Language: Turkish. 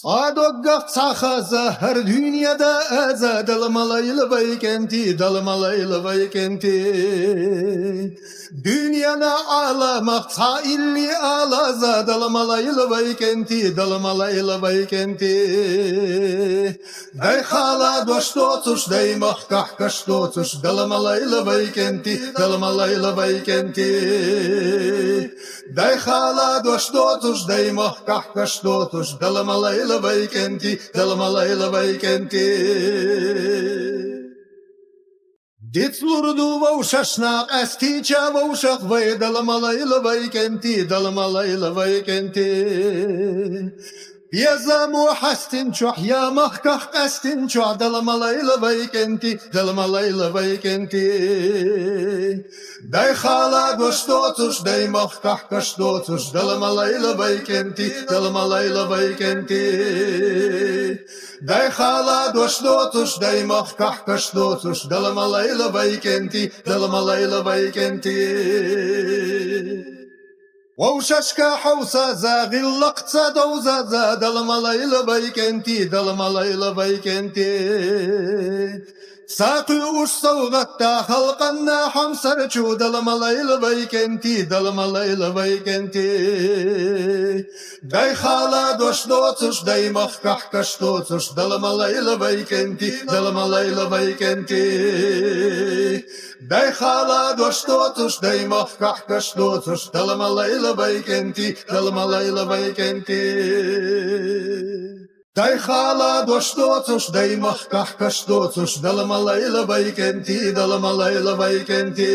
Adogga sahaza her dünyada aza dalmalaylı baykenti dalmalaylı baykenti dünyana ağlamak sailli ağlaza dalmalaylı baykenti dalmalaylı baykenti day hala dostotuş day mahkah kaştotuş dalmalaylı baykenti dalmalaylı baykenti day hala dostotuş day mahkah kaştotuş dalmalaylı baykenti dalmalaylı baykenti dit lurdu vavşaşnak astiça vavşak vay dalmalaylı baykenti dalmalaylı baykenti Yazamu hastin çoh ya mahkah kastin çoh dalmalaylı baykenti dalmalaylı baykenti day hala dostotuş day mahkah kaştotuş dalmalaylı baykenti dalmalaylı baykenti day hala dostotuş day mahkah kaştotuş dalmalaylı baykenti dalmalaylı baykenti ووششكا حوسا زاغي اللقطة دوزا زا دلملايلا بايكنتي دلملايلا بايكنتي ساقي وش صوغتا خلقنا حمسرچو دلملايلا بايكنتي دلملايلا بايكنتي داي خالا دوش دوتش داي مخكح كشتوتش دلملايلا بايكنتي دلملايلا بايكنتي day hala dostotuş day mahkah kaştotuş dalmalaylı baykenti dalmalaylı baykenti day hala dostotuş day mahkah kaştotuş dalmalaylı baykenti dalmalaylı baykenti